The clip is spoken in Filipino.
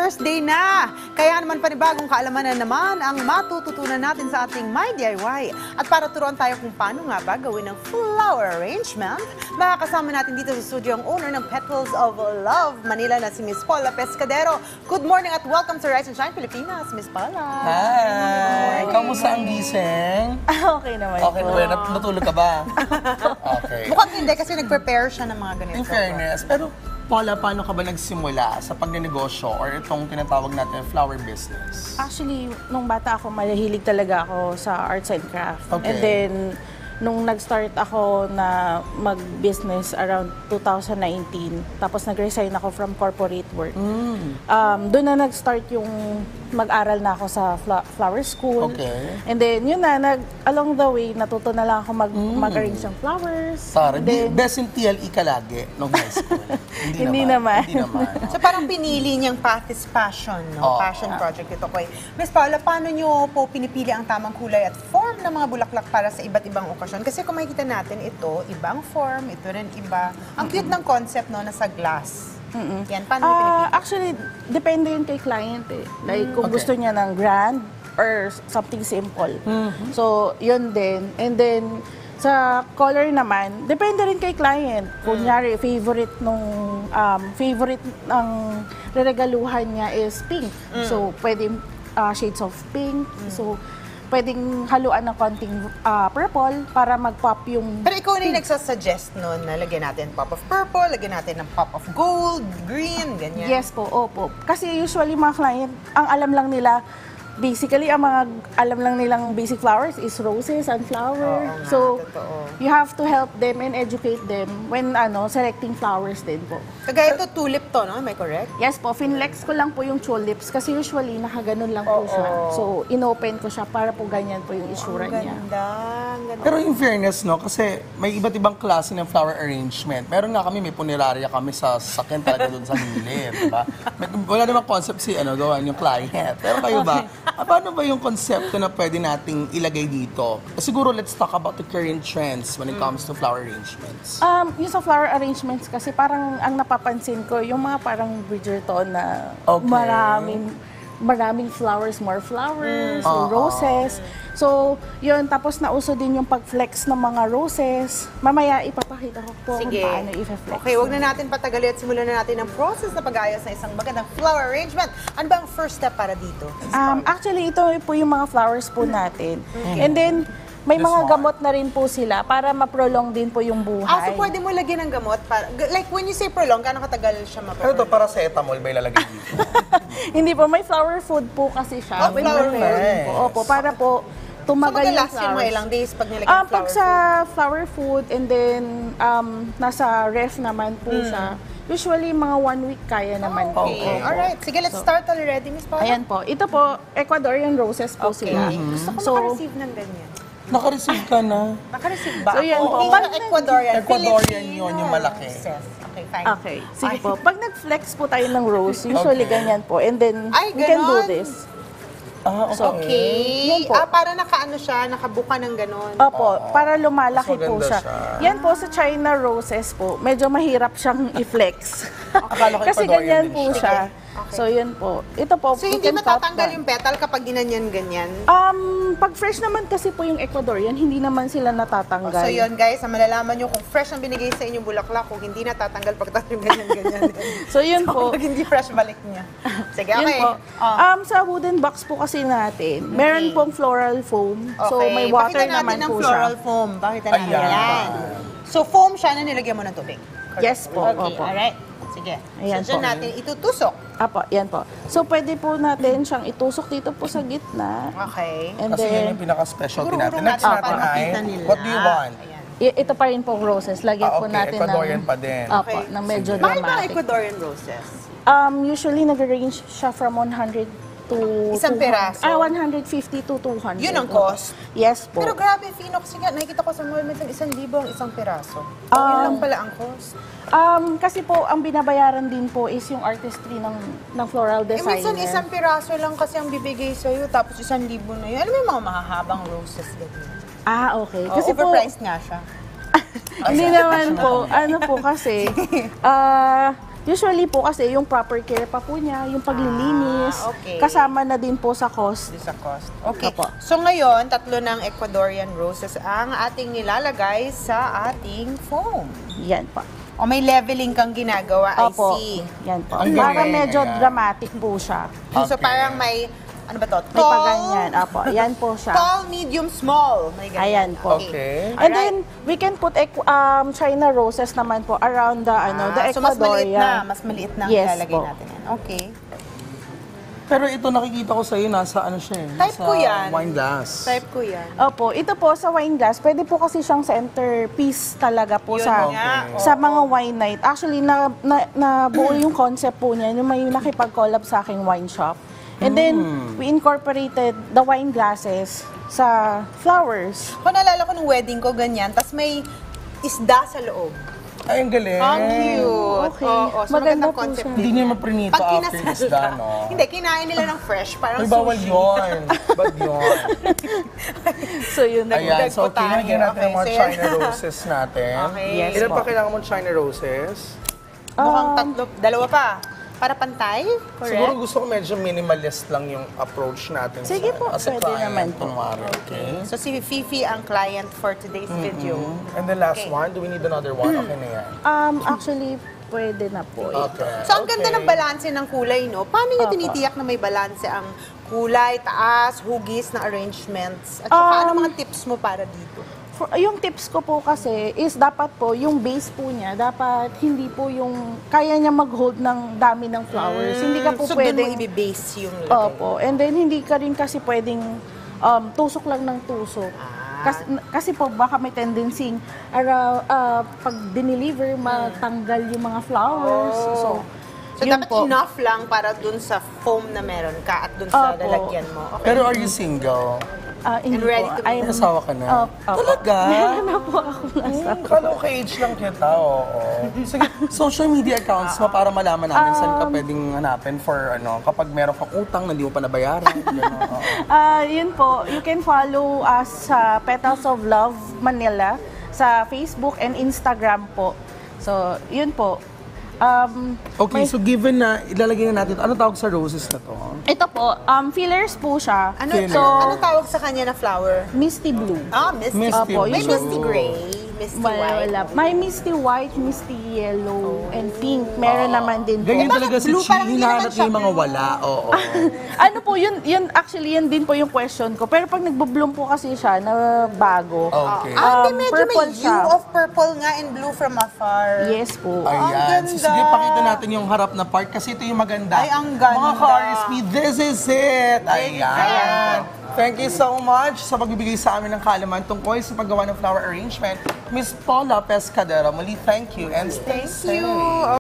Thursday na! Kaya naman panibagong kaalaman na naman ang matututunan natin sa ating My DIY. At para turuan tayo kung paano nga ba gawin ng flower arrangement, makakasama natin dito sa studio ang owner ng Petals of Love Manila na si Miss Paula Pescadero. Good morning at welcome to Rise and Shine Pilipinas, Miss Paula. Hi! Kamusta ang gising? Okay naman Okay po. naman. Natulog ka ba? Okay. Mukhang hindi kasi nag-prepare siya ng mga ganito. In fairness, pero Paula, paano ka ba nagsimula sa pagnenegosyo or itong tinatawag natin flower business? Actually, nung bata ako, mahilig talaga ako sa arts and craft. Okay. And then, nung nag-start ako na mag-business around 2019, tapos nag-resign ako from corporate work. Doon na nag-start yung mag-aral na ako sa flower school. Okay. And then, yun na, along the way, natuto na lang ako mag-arrange ng flowers. Tara, And then, best in TLE ka lagi nung high school. Hindi naman. Hindi naman. So parang pinili niyang path is passion, no? Oo. Passion project ito ko. Miss Paula, paano niyo po pinipili ang tamang kulay at form ng mga bulaklak para sa iba't ibang okasyon? Kasi kung makikita natin ito, ibang form, ito rin iba. Ang cute ng concept, no, nasa glass. Yan, paano niyo pinipili? Actually, depende yun kay client eh. Like, kung Okay. gusto niya ng grand or something simple. So, yun din. And then, sa color naman, depende rin kay client. Kunyari, favorite ng reregaluhan niya is pink. So, pwedeng shades of pink. So, pwedeng haluan ng konting purple para mag-pop yung... Pero ikaw na yung nagsasuggest nun na lagyan natin pop of purple, lagyan natin ng pop of gold, green, ganyan. Yes po, opo. Kasi usually mga client, ang alam lang nila, basically, ang mga alam lang nilang basic flowers is roses and flowers. Oo nga, So, totoo. you have to help them and educate them when selecting flowers din po. Kagaya ito, tulip to, no? Am I correct? Yes po, finlex ko lang po yung tulips kasi usually nakaganon lang po siya. So, inopen ko siya para po ganyan po yung itsura niya. Ganda, ang ganda. Pero in fairness, no, kasi may iba't ibang klase ng flower arrangement. Meron nga kami, may punerarya kami sa sakyan talaga doon sa gilid, diba? Wala namang concept si, gawan yung client. Pero kayo ba, paano ba yung konsepto na pwede nating ilagay dito? Siguro, let's talk about the current trends when it comes to flower arrangements. Yung sa flower arrangements kasi parang ang napapansin ko, yung mga parang Bridgerton na Okay. maraming flowers, more flowers, roses. So, yun. Tapos nauso din yung pag-flex ng mga roses. Mamaya ipapakita ko po kung Sige. paano i-flex. Okay, wag na natin patagalin at simulan na natin ang process na pag-ayos ng isang magandang flower arrangement. Ano ba ang first step para dito? Actually, ito po yung mga flowers po natin. And then, may This mga one. gamot na rin po sila para ma-prolong din po yung buhay. So pwede mo lagyan ng gamot? Like when you say prolong, gaano katagal siya Pero ito, maprolong? paracetamol ba ilalagay dito? Hindi po, may flower food po kasi siya. May flower prepare food. din po. Opo, para po So tumagal yung mag-last yun flowers. mga ilang days pag nilagyan ng flower Pag sa flower food and then nasa ref naman po siya, usually mga 1 week kaya naman po. Okay, Opo. alright. Sige, let's start already, Miss Paula. Ayan po. Ito po, Ecuadorian roses po Okay. sila. Gusto ko So, makareceive ng ganyan. Naka-receive ka na. Nakareceive ba So, yan ako? po. Hindi siya Ecuadorian. Ecuadorian yun, yung malaki. Yes. Okay, fine. okay. Sige Ay. po. Pag nag-flex po tayo ng rose, usually Okay. ganyan po. And then, Ay, we can do ganon? this. Okay. Okay. Yan po. Para nakaano siya, nakabuka ng ganon. Opo, para lumalaki Mas po maganda siya. siya. Yan po sa China roses po, medyo mahirap siyang i-flex. Akala ko Kasi Ecuadorian ganyan din po siya. siya. So, yun po. Ito po, So, we hindi can cut matatanggal that. yung petal kapag ginanyan-ganyan? Pag fresh naman kasi po yung Ecuadorian, hindi naman sila natatanggal. So, yun guys, malalaman nyo kung fresh ang binigay sa inyong bulaklak, kung hindi natatanggal pagkatapos yung ganyan-ganyan. So, yun po. Pag hindi fresh, balik niya. Sige, Yun okay. po. Oh. Sa wooden box po kasi natin, meron pong floral foam. So, Okay. may water Pakita naman natin ang po floral siya. foam. Pakita natin. Ayan. Yan. So, foam siya na nilagyan mo ng tubig. Yes po, Okay, opo. alright. Sige. Ayan So, dyan po. natin itutusok. Apo, yan po. So, pwede po natin siyang itusok dito po sa gitna. Okay. And Kasi yun then, yung pinaka-specialty Siguro natin. natin Next natin para ay, makita nila. what do you want? Ayan. ito pa rin pong roses. Lagyan po Okay, natin Ecuadorian ng... pa din. Apo, Okay. ng medyo Mahal ba ang dramatic. Ecuadorian roses? Usually, nag-range siya from 100 to Isang 200. peraso? 150 to 200. Yun ang cost? Yes po. Pero grabe, Fino, kasi nga, nakikita ko sa mall, minsan 1,000 ang isang piraso. Yun lang pala ang cost. Kasi po, ang binabayaran din po is yung artistry ng floral designer. Minsan isang piraso lang kasi ang bibigay sa'yo, tapos 1,000 na yun. Alam mo yung mga mahahabang roses, ganyan. Okay. Kasi Kasi po, overpriced nga siya. hindi naman po, ano po kasi, Usually po kasi yung proper care pa po niya, yung paglilinis, okay. kasama na din po sa cost. Sa cost. Okay. Opo. So ngayon, 3 ng Ecuadorian roses ang ating nilalagay sa ating foam. Yan po. O may leveling kang ginagawa, Opo. I see. Yan po. Ang Para galing, medyo ayan. dramatic po siya. So Okay. parang may, ano ba to? May paganyan. Opo. Yan po siya. Tall, medium, small. May ganyan. Ayan po. Okay. And then, we can put China roses naman po around the, the So mas maliit na. Ecuadorian. Mas maliit na ang Yes ilalagay po. natin yan. Okay. Pero ito nakikita ko sa'yo, nasa ano siya eh. Type nasa ko yan. wine glass. Type ko yan. Opo, ito po sa wine glass, pwede po kasi siyang centerpiece talaga po Yun sa nga, sa mga wine night. Actually, nabuo yung concept po niya, yung may nakipag-collab sa aking wine shop. And then, we incorporated the wine glasses sa flowers. Kung naalala ko nung wedding ko, ganyan. Tapos may isda sa loob. Ay, ang galing. Ang cute. Okay. Oo, so magandang Maganda po concept siya. din. Hindi niya maprinito Pag after kinasal isda, ka. no? Hindi, kinain nila ng fresh. Parang Ay, bawal sushi. yun. Bad yun. So, yun na. Ayan, so po tayo. kinagyan natin ang mga Okay, so yan. China roses natin. Okay. Yes Ilan po. pa kailangan mong China roses? Mukhang 3, 2 pa. Para pantay? Correct? Siguro gusto ko medyo minimalist lang yung approach natin. Sige po, as a pwede client, naman po. kunwari, okay? So si Fifi ang client for today's video. And the last Okay. one, do we need another one? Okay na yan. Actually, pwede na po. Okay. So ang ganda ng balanse ng kulay, no? Paano nyo Opo. tinitiyak na may balanse ang kulay, taas, hugis na arrangements? At saka ano mga tips mo para dito? Yung tips ko po kasi is dapat po, yung base po niya, dapat hindi po yung, kaya niya mag-hold ng dami ng flowers. Hindi ka po So doon pwedeng, mo i-base yung lagay. opo. And then, hindi ka rin kasi pwedeng tusok lang ng tusok. Kasi po, baka may tendency pag dineliver, matanggal yung mga flowers. So yun dapat po. enough lang para dun sa foam na meron ka at dun sa Opo. lalagyan mo. Okay. Pero are you single? Hindi And ready po. to be I'm- May asawa ka na? Opo. Talaga? Meron na po ako nasa. Kala ko age lang kita, oo. Sige, social media accounts mo para malaman namin saan ka pwedeng hanapin for kapag meron kang utang na di mo pa nabayaran. Gano'n, oo. Yun po, you can follow us sa Petals of Love Manila sa Facebook and Instagram po. So, yun po. Okay, so given na ilalagay na natin, ano tawag sa roses na to? Ito po, fillers po siya. Ano, Filler. so, anong tawag sa kanya na flower? Misty blue. Misty. Misty Opo, May blue. misty gray, misty white. Wala. May misty white, misty yellow, and pink. Meron naman din po. Ganyan bakit talaga si blue? Chi, Parang hindi hinahanap naman niya siya yung mga blue. wala, oo. Ano po, actually, yun din po yung question ko. Pero pag nagbo-bloom po kasi siya na bago. Okay. Hindi, medyo purple may hue siya. of purple nga and blue from afar. Yes po. Ang Ayan. ganda. So, sige, pakita natin yung harap na part kasi ito yung maganda. Ay, ang ganda. Mga ka-RSP, this is it. Ayan. Thank you so much sa pagbibigay sa amin ng kaalaman tungkol sa paggawa ng flower arrangement. Miss Paula Pescadero, muli thank you and stay safe. you.